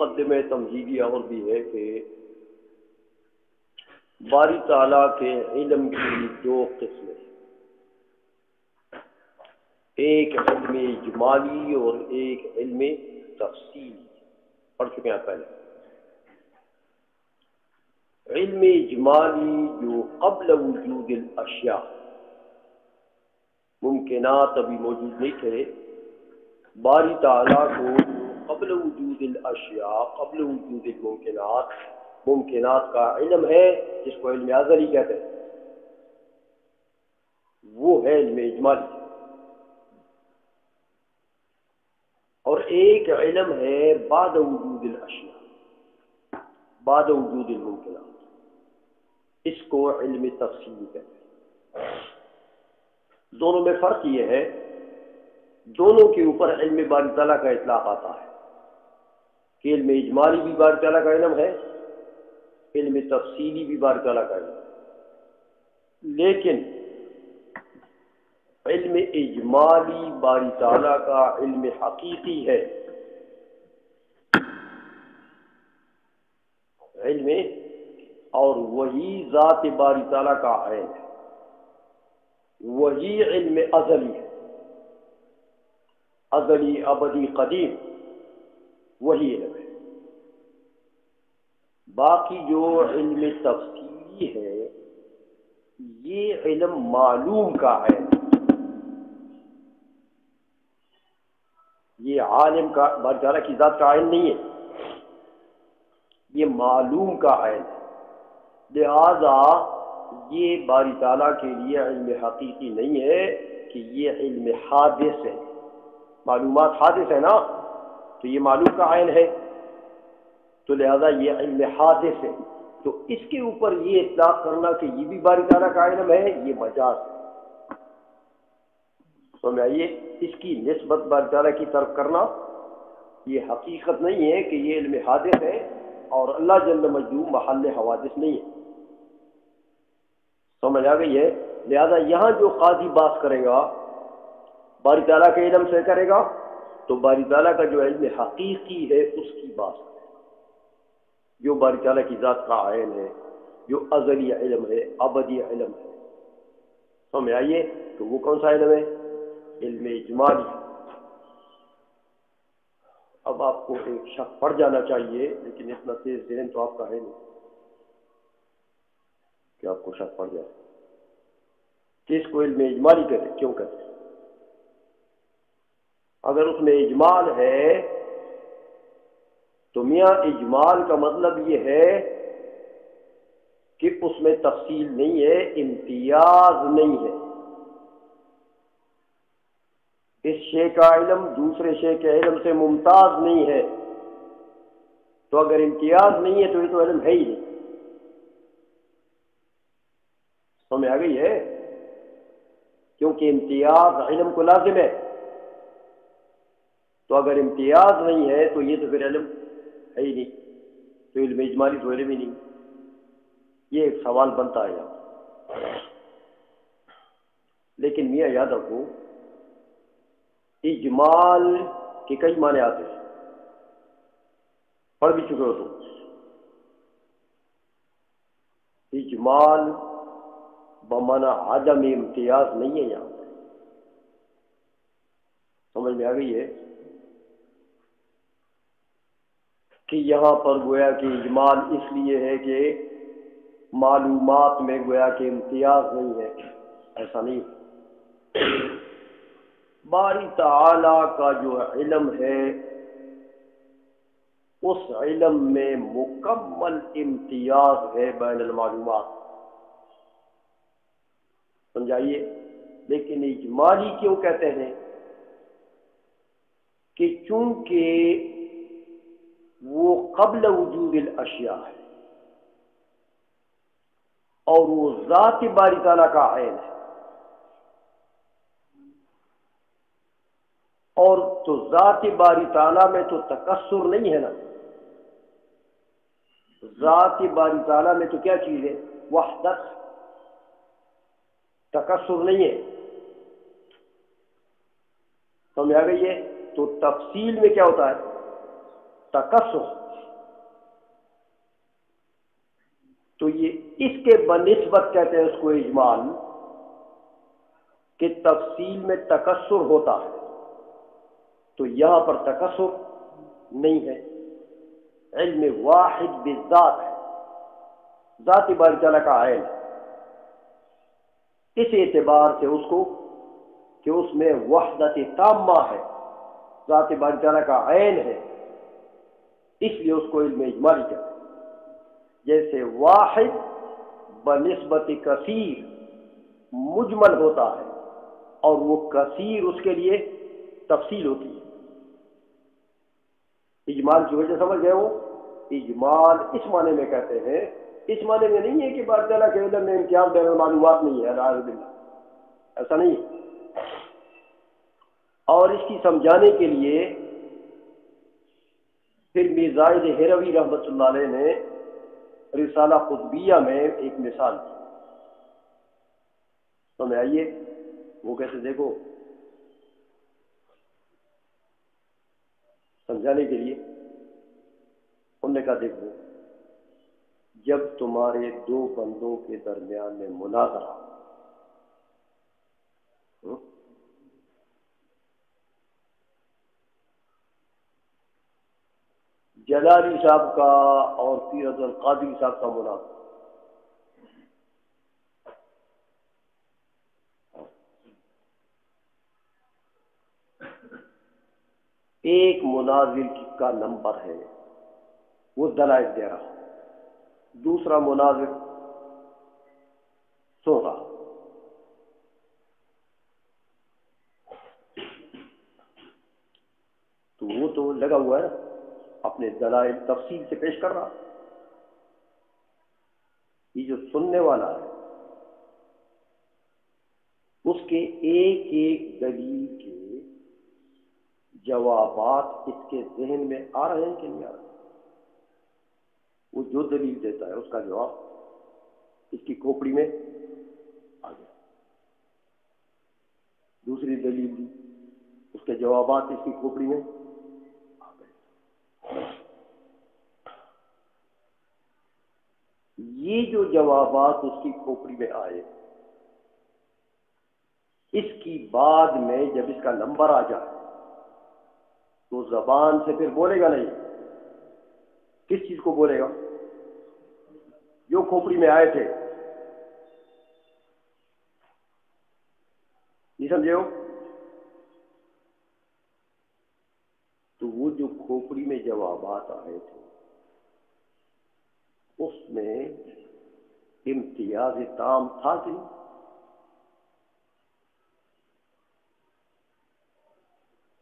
مقدمہ تمہیدیہ اور بھی ہے کہ باری تعالیٰ کے علم کی دو قسمیں، ایک علم اجمالی اور ایک علم تفصیلی، پڑھ چکے ہیں پہلے۔ علم اجمالی جو قبل وجود الاشیاء، ممکنات ابھی موجود نہیں تھے، باری تعالیٰ کو قبل وجود الاشیاء، قبل وجود الممکنات، ممکنات کا علم ہے جس کو علم ازلی کہتے ہیں، وہ ہے علم اجمالی۔ اور ایک علم ہے بعد وجود الاشیاء، بعد وجود الممکنات، اس کو علم تفصیلی کہتے ہیں۔ دونوں میں فرق یہ ہے، دونوں کے اوپر علم باری تعالیٰ کا اطلاق آتا ہے کہ علم اجمالی بھی باری تعالیٰ کا علم ہے، علم تفصیلی بھی باری تعالیٰ کا علم ہے، لیکن علم اجمالی باری تعالیٰ کا علم حقیقی ہے، علم، اور وہی ذات باری تعالیٰ کا عین ہے، وہی علم ازلی ہے، ازلی ابدی قدیم، وہی علم ہے۔ باقی جو علم تفصیلی ہے یہ علم معلوم کا ہے، یہ عالم کا، باری تعالیٰ کی ذات کا عین نہیں ہے، یہ معلوم کا عین ہے، لہذا یہ باری تعالیٰ کے لیے علم حقیقی نہیں ہے کہ یہ علم حادث ہے۔ معلومات حادث ہے نا، تو یہ معلوم کا عین ہے، تو لہذا یہ علم حادث ہے، تو اس کے اوپر یہ اطلاق کرنا کہ یہ بھی باری تعالیٰ کا علم ہے، یہ مجاز ہے۔ سمجھ آئیے، اس کی نسبت باری تعالیٰ کی طرف کرنا یہ حقیقت نہیں ہے کہ یہ علم حادث ہے، اور اللہ جل مجدہ محل حوادث نہیں ہے۔ سمجھ آ گئی ہے؟ لہذا یہاں جو قاضی بات کرے گا باری تعالیٰ کے علم سے کرے گا، تو باری تعالیٰ کا جو علم حقیقی ہے اس کی بات کرے گا، جو باری تعالیٰ کی ذات کا عین ہے، جو ازلی علم ہے، ابدی علم ہے۔ سمجھ آئیے؟ تو وہ کون سا علم ہے؟ علم اجمالی۔ اب آپ کو ایک شک پڑ جانا چاہیے، لیکن اتنا تیز ذہن تو آپ کا ہے نہیں کہ آپ کو شک پڑ جائے کہ اس کو علم اجمالی کہتے ہیں۔ کیوں کہتے ہیں؟ اگر اس میں اجمال ہے تو میاں اجمال کا مطلب یہ ہے کہ اس میں تفصیل نہیں ہے، امتیاز نہیں ہے، اس شے کا علم دوسرے شے کے علم سے ممتاز نہیں ہے، تو اگر امتیاز نہیں ہے تو یہ تو علم ہے ہی نہیں۔ سمجھ آ گئی ہے؟ کیونکہ امتیاز علم کو لازم ہے، تو اگر امتیاز نہیں ہے تو یہ تو پھر علم ہے ہی نہیں، تو علم اجمالی تو علم ہی نہیں۔ یہ ایک سوال بنتا ہے یہاں، لیکن میاں یاد رکھو اجمال کے کئی معنی آتے ہیں، پڑھ بھی چکے ہو تم۔ اجمال بمعنی عدم امتیاز نہیں ہے یہاں، سمجھ میں آ گئی ہے کہ یہاں پر گویا کہ اجمال اس لیے ہے کہ معلومات میں گویا کہ امتیاز نہیں ہے، ایسا نہیں۔ باری تعالیٰ کا جو علم ہے اس علم میں مکمل امتیاز ہے بین المعلومات، سمجھائیے۔ لیکن اجمالی کیوں کہتے ہیں؟ کہ چونکہ وہ قبل وجود الاشیاء ہے اور وہ ذات باری تعالیٰ کا عین ہے، اور تو ذات باری تعالیٰ میں تو تکسر نہیں ہے نا، ذات باری تعالیٰ میں تو کیا چیز ہے؟ وحدت، تکسر نہیں ہے۔ سمجھ آ گئی ہے؟ تو تفصیل میں کیا ہوتا ہے؟ تکسر، تو یہ اس کے بنسبت کہتے ہیں اس کو اجمال، کہ تفصیل میں تکسر ہوتا ہے، تو یہاں پر تکسر نہیں ہے، علم واحد بالذات ہے، ذات باری تعالیٰ کا عین ہے۔ اس اعتبار سے اس کو کہ اس میں وحدت تامہ ہے، ذات باری تعالیٰ کا عین ہے، اس لیے اس کو علم اجمالی کہتے ہیں۔ جیسے واحد بنسبت کثیر مجمل ہوتا ہے، اور وہ کثیر اس کے لیے تفصیل ہوتی ہے۔ اجمال کی وجہ سمجھ گئے ہو؟ اجمال اس معنی میں کہتے ہیں، اس معنی میں نہیں ہے کہ باری تعالیٰ کے علم میں امتیاز بین المعلومات نہیں ہے، اعوذ باللہ، ایسا نہیں ہے۔ اور اس کی سمجھانے کے لیے پھر میرزائد ہروی رحمۃ اللہ علیہ نے رسالہ قطبیہ میں ایک مثال دی، تو میں آئیے وہ کیسے دیکھو سمجھانے کے لیے انہوں نے کہا دیکھو، جب تمہارے دو بندوں کے درمیان میں مناظرہ، جلالی صاحب کا اور پیر عبد القادری صاحب کا مناظرہ، ایک مناظر کا نمبر ہے، وہ دلائل دے رہا، دوسرا مناظر سن رہا، تو وہ تو لگا ہوا ہے اپنے دلائل تفصیل سے پیش کر رہا، یہ جو سننے والا ہے اس کے ایک ایک دلیل کے جوابات اس کے ذہن میں آ رہے ہیں کہ نہیں آ رہے؟ وہ جو دلیل دیتا ہے اس کا جواب اس کی کھوپڑی میں آ گیا، دوسری دلیل دی، اس کے جوابات اس کی کھوپڑی میں آ گئے۔ یہ جو جوابات اس کی کھوپڑی میں آئے، اس کی بعد میں جب اس کا نمبر آ جائے تو زبان سے پھر بولے گا نہیں، کس چیز کو بولے گا؟ جو کھوپڑی میں آئے تھے، یہ سمجھے ہو؟ تو وہ جو کھوپڑی میں جوابات آئے تھے اس میں امتیاز تام تھا کہ نہیں؟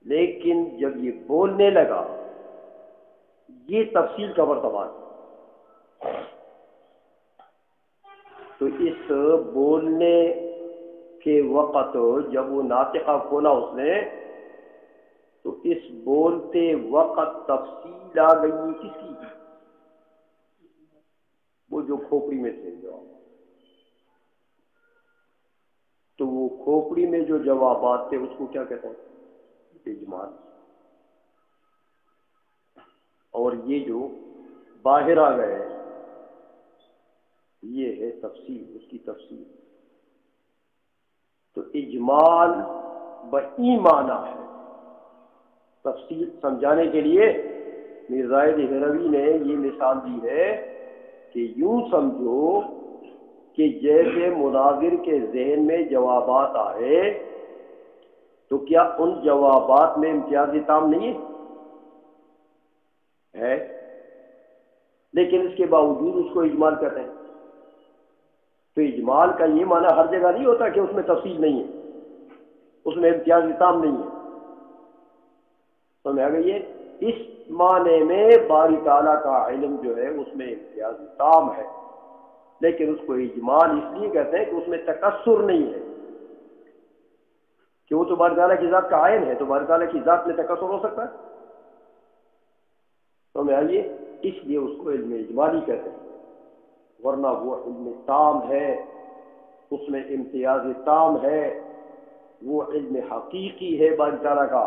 لیکن جب یہ بولنے لگا، یہ تفصیل کا مرتبہ ہے، تو اس بولنے کے وقت جب وہ ناطقہ کھولا اس نے، تو اس بولتے وقت تفصیل آ گئی کس کی؟ وہ جو کھوپڑی میں تھے جواب، تو وہ کھوپڑی میں جو جوابات تھے اس کو کیا کہتے ہیں؟ اجمال۔ اور یہ جو باہر آ گئے یہ ہے تفصیل، اس کی تفصیل۔ تو اجمال بئی معنی ہے، تفصیل سمجھانے کے لیے میرزائد ہروی نے یہ مثال دی ہے کہ یوں سمجھو کہ جیسے مناظر کے ذہن میں جوابات آئے تو کیا ان جوابات میں امتیاز تام نہیں ہے؟ لیکن اس کے باوجود اس کو اجمال کہتے ہیں۔ تو اجمال کا یہ معنی ہر جگہ نہیں ہوتا کہ اس میں تفصیل نہیں ہے، اس میں امتیاز تام نہیں ہے، سمجھ آ گئی ہے؟ اس معنی میں باری تعالیٰ کا علم جو ہے اس میں امتیاز تام ہے، لیکن اس کو اجمال اس لیے کہتے ہیں کہ اس میں تکسر نہیں ہے، کہ وہ تو باری تعالیٰ کی ذات کا عین ہے، تو باری تعالیٰ کی ذات میں تکسر ہو سکتا ہے؟ سمجھ آئیے؟ اس لیے اس کو علم اجمالی کہتے ہیں، ورنہ وہ علم تام ہے، اس میں امتیاز تام ہے، وہ علم حقیقی ہے باری تعالیٰ کا،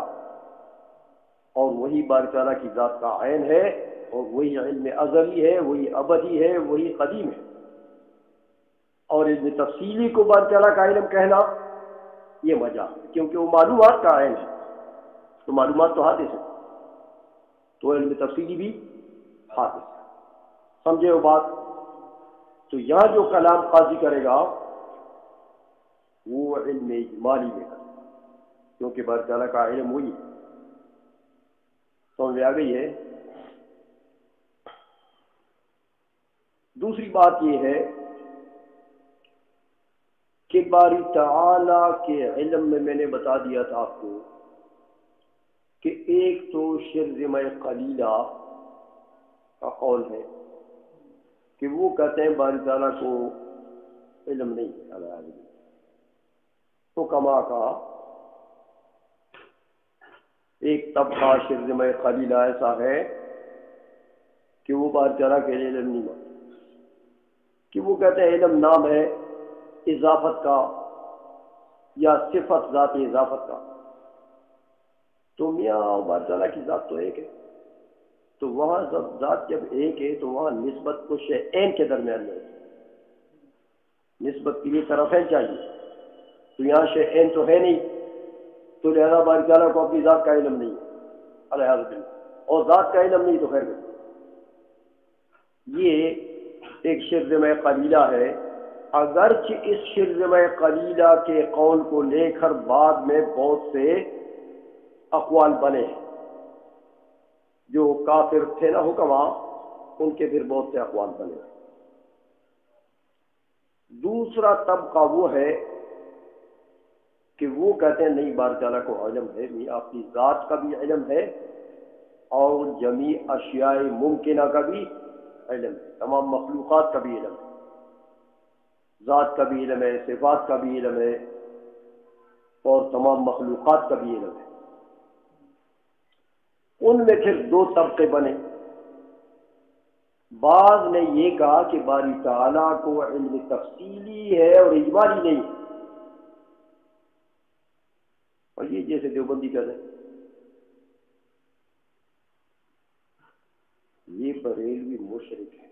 اور وہی باری تعالیٰ کی ذات کا عین ہے، اور وہی علم ازلی ہے، وہی ابدی ہے، وہی قدیم ہے۔ اور علم تفصیلی کو بار تعالیٰ کا علم کہنا یہ مجاز ہے، کیونکہ وہ معلومات کا علم ہے، تو معلومات تو حادث ہے، تو علم تفصیلی بھی حادث ہے، سمجھے وہ بات؟ تو یہاں جو کلام قاضی کرے گا وہ علم اجمالی میں کرے گا، کیونکہ بار تعالیٰ کا علم وہی ہے، سمجھ میں آ گئی ہے؟ دوسری بات یہ ہے کہ باری تعالیٰ کے علم میں نے بتا دیا تھا آپ کو کہ ایک تو شرذمہ قلیلہ کا قول ہے کہ وہ کہتے ہیں باری تعالیٰ کو علم نہیں ہے، حکما کا ایک طبقہ شرذمہ قلیلہ ایسا ہے کہ وہ باری تعالیٰ کے علم نہیں مانتے، کہ وہ کہتے ہیں علم نام ہے اضافت کا یا صفت ذات اضافت کا، تو میاں باری تعالیٰ کی ذات تو ایک ہے، تو وہاں ذات جب ایک ہے تو وہاں نسبت کو شیئین کے درمیان میں نسبت کے لیے طرفین چاہیے، تو یہاں شیئین تو ہے نہیں، تو لہذا باری تعالیٰ کو اپنی ذات کا علم نہیں ہے، علیہ باللہ، اور ذات کا علم نہیں تو خیر نہیں۔ یہ ایک شرذمہ قلیلہ ہے، اگرچہ اس شرذمہ قلیلہ کے قول کو لے کر بعد میں بہت سے اقوال بنے ہیں، جو کافر تھے نا حکما، ان کے پھر بہت سے اقوال بنے ہیں۔ دوسرا طبقہ وہ ہے کہ وہ کہتے ہیں نہیں باری تعالیٰ کو علم ہے، نہیں آپ کی ذات کا بھی علم ہے اور جمیع اشیاء ممکنہ کا بھی علم ہے، تمام مخلوقات کا بھی علم ہے، ذات کا بھی علم ہے، صفات کا بھی علم ہے اور تمام مخلوقات کا بھی علم ہے۔ ان میں پھر دو طبقے بنے، بعض نے یہ کہا کہ باری تعالیٰ کو علم تفصیلی ہے اور اجمالی نہیں ہے، اور یہ جیسے دیوبندی کہتے ہیں، یہ بریلوی مشرک ہے،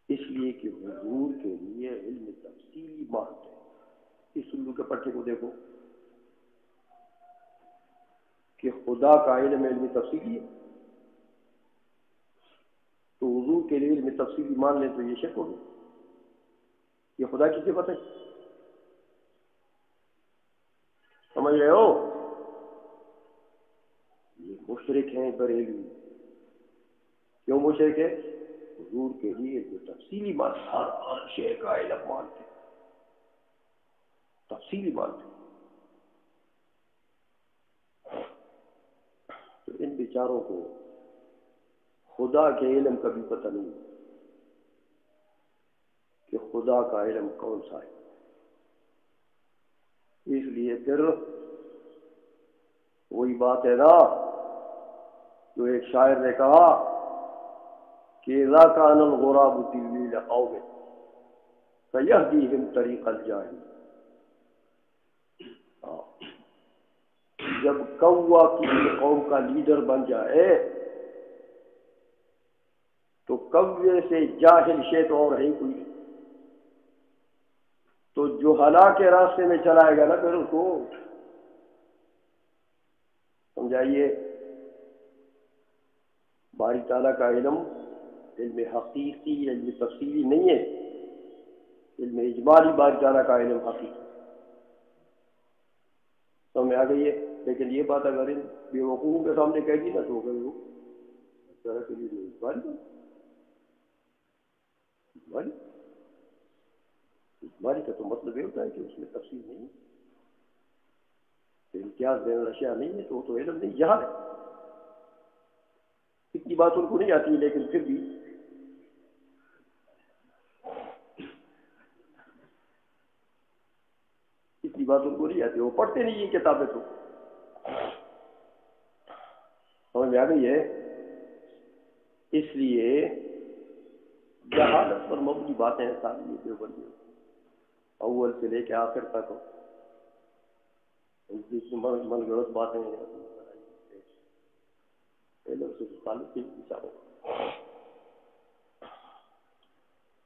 اس لیے کہ حضور کے لیے علم تفصیلی مانتے ہیں۔ اس اردو کے پٹھے کو دیکھو کہ خدا کا علم تفصیلی ہے، تو حضور کے لیے علم تفصیلی مان لیں تو یہ شک ہوگی، یہ خدا کی صفت ہے، سمجھ رہے ہو؟ یہ مشرک ہیں بریلوی، کیوں مشرک ہے؟ حضور کے لیے علم تفصیلی مانتے، ہر شے کا علم مانتے، تفصیلی مانتے، تو ان بیچاروں کو خدا کے علم کا بھی پتہ نہیں کہ خدا کا علم کون سا ہے، اس لیے پھر وہی بات ہے نا جو ایک شاعر نے کہا کہ اذا کان الغراب دلیل قوم فیہدیہم طریق الجاہل، جب کوا کسی قوم کا لیڈر بن جائے تو کوے سے جاہل شے تو اور ہے ہی کوئی، تو جو ہلاک کے راستے میں چلائے گا نا پھر اس کو سمجھائیے۔ باری تعالیٰ کا علم علم حقیقی، علم تفصیلی نہیں ہے، علم اجمالی باری تعالیٰ کا علم حقیقی، سمجھ آ گئی ہے؟ لیکن یہ بات اگر ان بے وقوفوں کے سامنے کہہ دی نا تو وہ طرح کے لیے اجمالی کا تو مطلب یہ ہوتا ہے کہ اس میں تفصیل نہیں ہے، امتیاز بین الاشیاء نہیں ہے، تو وہ تو علم نہیں، جہاں ہے۔ اتنی بات ان کو نہیں آتی، لیکن پھر بھی اتنی بات ان کو نہیں آتی، وہ پڑھتے نہیں یہ کتابیں، تو سمجھ میں آ گئی ہے؟ اس لیے جہالت پر مبنی باتیں ہیں ساری، یہ دیوبندی اول سے لے کے آخر تک من گڑت باتیں ہیں، علم سے تعلق کے حساب۔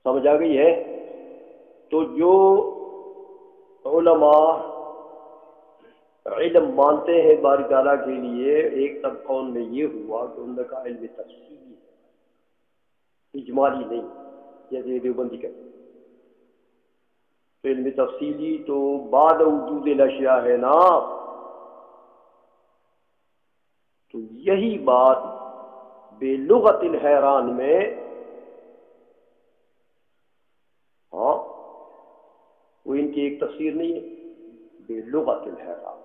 سمجھ آ گئی ہے؟ تو جو علماء علم مانتے ہیں باری تعالیٰ کے لیے، ایک طبقہ ان میں یہ ہوا کہ ان کا علم تفصیلی ہے، اجمالی نہیں، جیسے دیوبندی کہتے ہیں۔ تو علم تفصیلی تو بعد وجود الاشیاء ہے نا، تو یہی بات بے لغت الحیران میں، ہاں وہ ان کی ایک تفسیر نہیں ہے، بے لغت الحیران،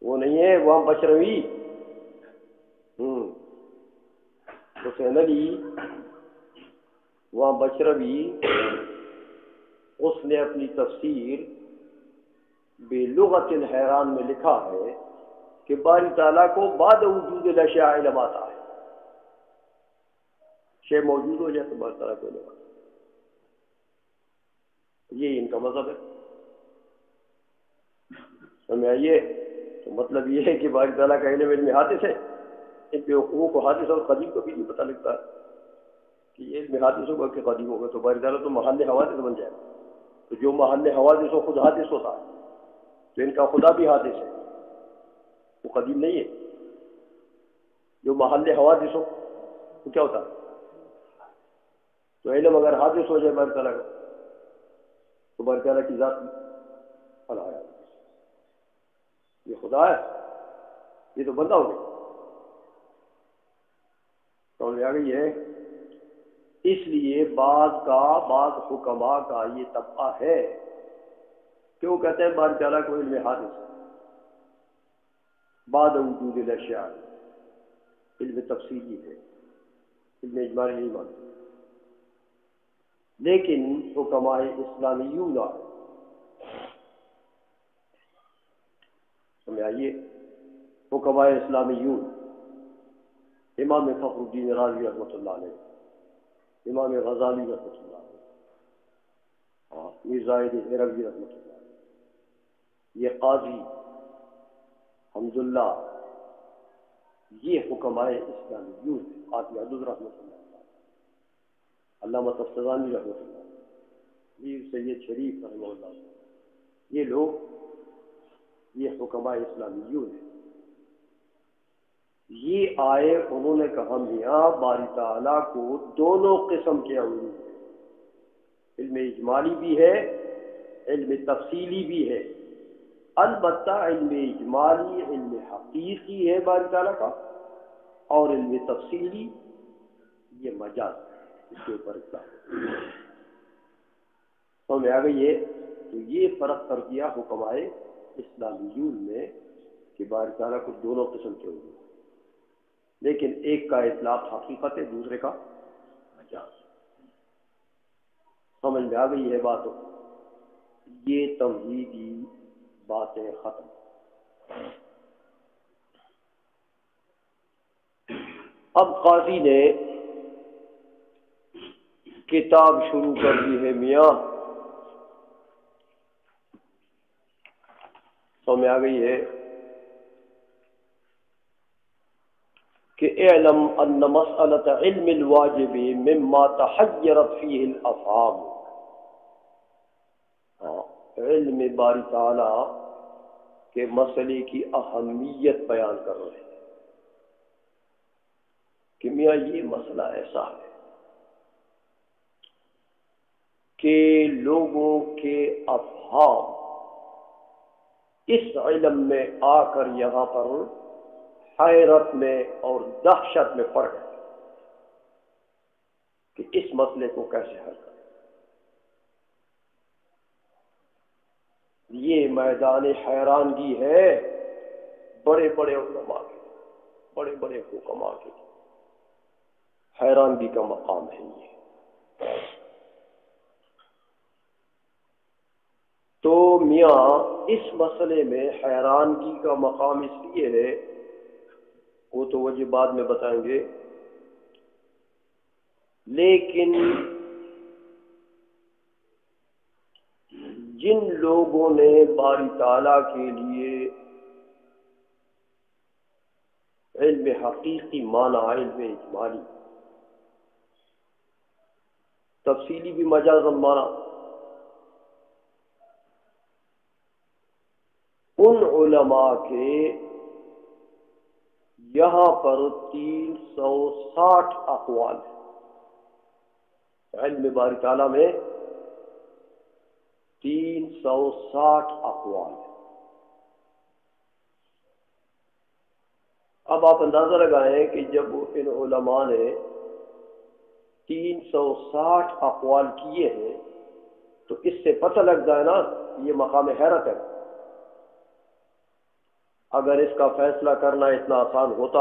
وہ نہیں ہے وہاں بشروی حسین علی وہاں بشروی، اس نے اپنی تفسیر بے لغت الحیران میں لکھا ہے کہ باری تعالیٰ کو بعد وجود الاشیاء علم آتا ہے، شے موجود ہو جائے تو باری تعالیٰ کو علم آتا ہے، یہ ان کا مذہب ہے۔ سمجھ آئیے؟ تو مطلب یہ ہے کہ باری تعالیٰ کا علم حادث ہے، ان بیوقوفوں کو حادث اور قدیم کو بھی نہیں پتہ لگتا کہ یہ علم حادث ہوگا کہ قدیم ہوگا، تو باری تعالیٰ تو محل حوادث بن جائے، تو جو محل حوادث ہو خود حادث ہوتا ہے، تو ان کا خدا بھی حادث ہے، وہ قدیم نہیں ہے۔ جو محل حوادث ہو وہ کیا ہوتا ہے؟ تو علم اگر حادث ہو جائے باری تعالیٰ کا، تو باری تعالیٰ کی ذات فلاح ہے، یہ خدا ہے، یہ تو بندہ ہو گیا۔ سمجھ آ گئی ہے؟ اس لیے بعض حکماء کا یہ طبقہ ہے کہ وہ کہتے ہیں باری تعالیٰ کو علم حادث ہے، بعد وجود الاشیاء، علم تفصیلی ہے، علم اجمالی نہیں مانتے۔ لیکن حکماء اسلامیون، سمجھ آئیے، حکماء اسلامیون، امام فخر الدین رازی رحمۃ اللہ علیہ، امام غزالی رحمۃ اللہ علیہ، مرزا دہلوی رحمۃ اللہ علیہ، یہ قاضی حمداللہ، یہ حکماء اسلامیون، قاضی عدد رحمۃ اللہ علیہ، علامہ تفتزانی رحمۃ اللہ علیہ، میر سید شریف رحمہ اللہ علیہ، یہ لوگ، یہ حکماء اسلامیون ہیں۔ یہ آئے، انہوں نے کہا میاں باری تعالیٰ کو دونوں قسم کے علوم ہیں، علم اجمالی بھی ہے، علم تفصیلی بھی ہے، البتہ علم اجمالی علم حقیقی ہے باری تعالیٰ کا، اور علم تفصیلی یہ مجاز ہے، اس کے اوپر سمجھ آ گئی ہے؟ تو یہ فرق کر دیا حکماء اسلامیون نے کہ باری تعالیٰ کو دونوں قسم کے علوم، لیکن ایک کا اطلاق حقیقت ہے، دوسرے کا مجاز۔ سمجھ میں آ گئی ہے بات؟ یہ توحیدی باتیں ختم۔ اب قاضی نے کتاب شروع کر دی ہے میاں، سمجھ آ گئی ہے کہ اعلم ان مسألة علم الواجب مما تحیرت فیہ الافہام، علم باری تعالیٰ کے مسئلے کی اہمیت بیان کر رہے ہیں کہ میاں یہ مسئلہ ایسا ہے کہ لوگوں کے افہام اس علم میں آ کر یہاں پر حیرت میں اور دہشت میں پڑ گئے کہ اس مسئلے کو کیسے حل کریں۔ یہ میدان حیرانگی ہے بڑے بڑے علماء کے، بڑے بڑے حکماء کے، حیرانگی کا مقام ہے یہ۔ تو میاں اس مسئلے میں حیرانگی کا مقام اس لیے ہے، وہ تو وجہ بعد میں بتائیں گے، لیکن جن لوگوں نے باری تعالیٰ کے لیے علم حقیقی معنی علم اجمالی، تفصیلی بھی مجازاً معنی۔ ان علماء کے یہاں پر 360 اقوال ہیں، علم باری تعالیٰ میں 360 اقوال ہیں۔ اب آپ اندازہ لگائیں کہ جب ان علماء نے 360 اقوال کیے ہیں تو اس سے پتہ لگتا ہے نا یہ مقام حیرت ہے۔ اگر اس کا فیصلہ کرنا اتنا آسان ہوتا،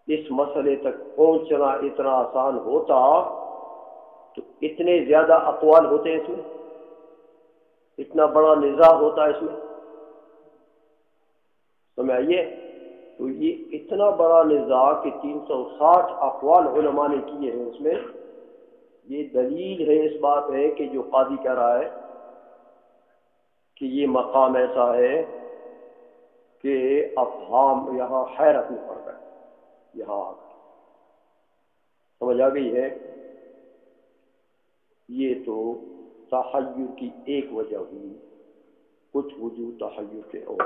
اس مسئلے تک پہنچنا اتنا آسان ہوتا تو اتنے زیادہ اقوال ہوتے اس میں، اتنا بڑا نزاع ہوتا اس میں، سمجھ آئیے؟ تو یہ اتنا بڑا نزاع کہ 360 اقوال علماء نے کیے ہیں اس میں، یہ دلیل ہے، اس بات ہے کہ جو قاضی کہہ رہا ہے کہ یہ مقام ایسا ہے کہ افہام یہاں حیرت میں پڑ گئے، یہاں آ کر سمجھ آ گئی ہے۔ یہ تو تحیر کی ایک وجہ ہوئی، کچھ وجوہ تحیر کے اور